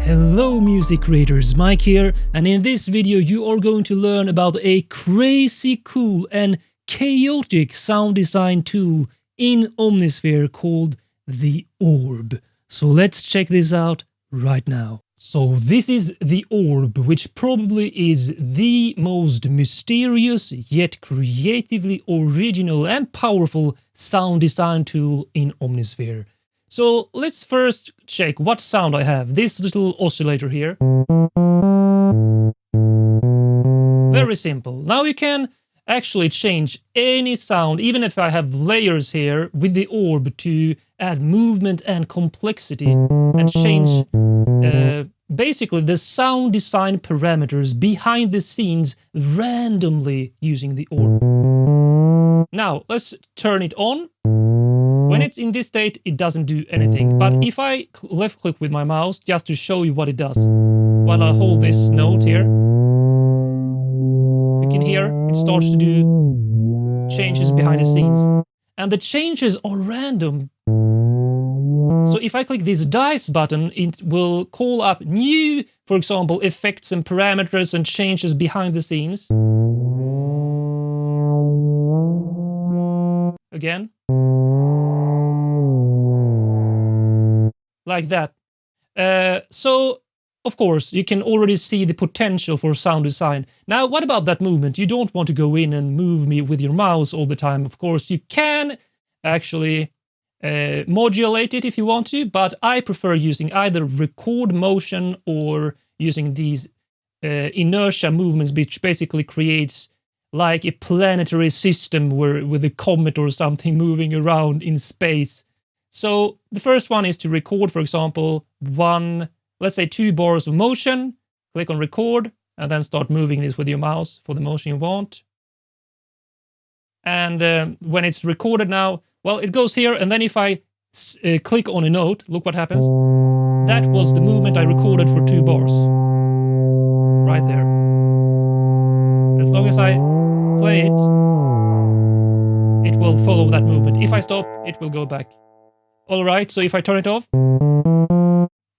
Hello music creators, Mike here, and in this video you are going to learn about a crazy cool and chaotic sound design tool in Omnisphere called the Orb. So let's check this out right now. So this is the Orb, which probably is the most mysterious yet creatively original and powerful sound design tool in Omnisphere. So let's first check what sound I have. This little oscillator here. Very simple. Now you can actually change any sound, even if I have layers here with the Orb, to add movement and complexity and change basically the sound design parameters behind the scenes randomly using the Orb. Now let's turn it on. When it's in this state, it doesn't do anything. But if I left click with my mouse just to show you what it does, while I hold this note here, you can hear it starts to do changes behind the scenes. And the changes are random. So if I click this dice button, it will call up new, for example, effects and parameters and changes behind the scenes. Again. Like that. So, of course, you can already see the potential for sound design. Now, what about that movement? You don't want to go in and move me with your mouse all the time. Of course, you can actually modulate it if you want to, but I prefer using either record motion or using these inertia movements, which basically creates like a planetary system with a comet or something moving around in space. So the first one is to record, for example, let's say 2 bars of motion, click on record, and then start moving this with your mouse for the motion you want. And when it's recorded now, well, it goes here, and then if I click on a note, look what happens. That was the movement I recorded for 2 bars. Right there. As long as I play it, it will follow that movement. If I stop, it will go back. Alright, so if I turn it off,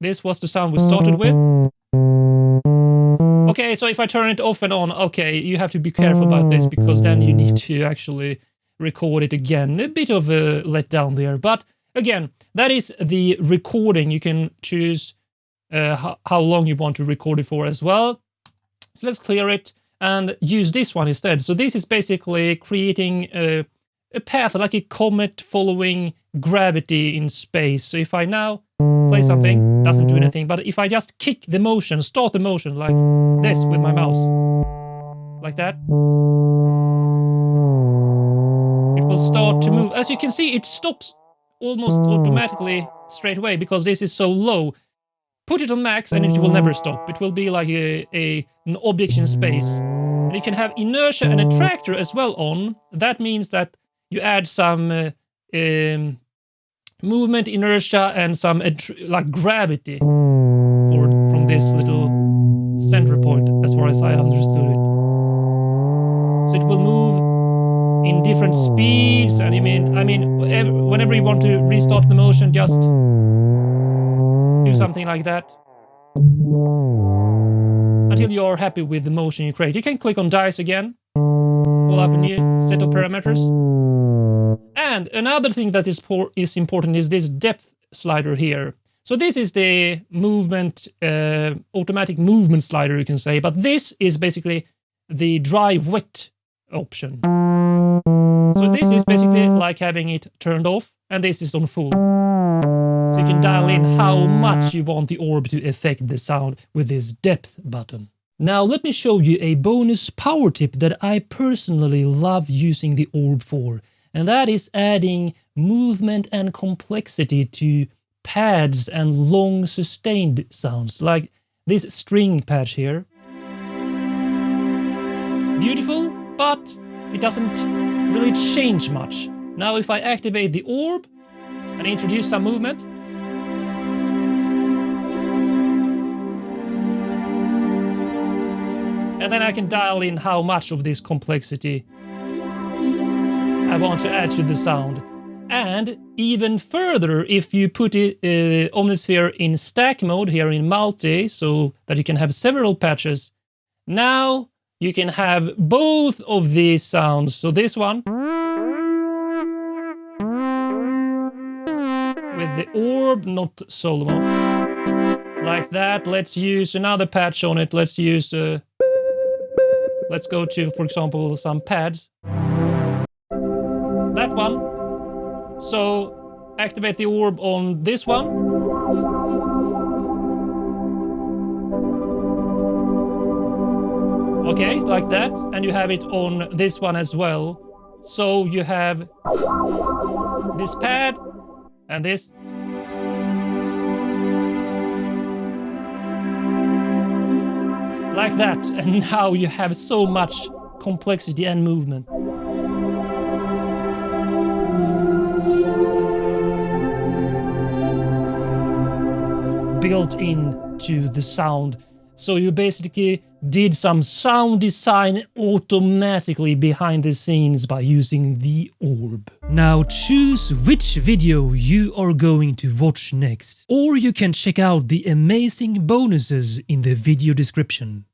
this was the sound we started with. Okay, so if I turn it off and on, okay, you have to be careful about this because then you need to actually record it again. A bit of a letdown there, but again, that is the recording. You can choose how long you want to record it for as well. So let's clear it and use this one instead. So this is basically creating a path like a comet following gravity in space. So if I now play something, doesn't do anything, but if I just kick the motion, start the motion like this with my mouse, like that, it will start to move. As you can see, it stops almost automatically straight away because this is so low. Put it on max and it will never stop. It will be like an object in space. And you can have inertia and attractor as well on. That means that you add some movement, inertia, and some like gravity from this little center point, as far as I understood it. So it will move in different speeds, and I mean, whenever you want to restart the motion, just do something like that until you are happy with the motion you create. You can click on dice again, call up a new set of parameters. And another thing that is important is this depth slider here. So this is the movement, automatic movement slider, you can say, but this is basically the dry-wet option. So this is basically like having it turned off, and this is on full. So you can dial in how much you want the Orb to affect the sound with this depth button. Now let me show you a bonus power tip that I personally love using the Orb for. And that is adding movement and complexity to pads and long sustained sounds, like this string patch here. Beautiful, but it doesn't really change much. Now if I activate the Orb and introduce some movement, and then I can dial in how much of this complexity I want to add to the sound. And even further, if you put it, Omnisphere in stack mode here in multi, so that you can have several patches, now you can have both of these sounds. So this one with the orb, not solo mode, like that. Let's use another patch on it. Let's use, let's go to, for example, some pads. That one. So activate the orb on this one. Okay, like that. And you have it on this one as well. So you have this pad and this. Like that. And now you have so much complexity and movement. Built into the sound. So you basically did some sound design automatically behind the scenes by using the orb. Now choose which video you are going to watch next, or you can check out the amazing bonuses in the video description.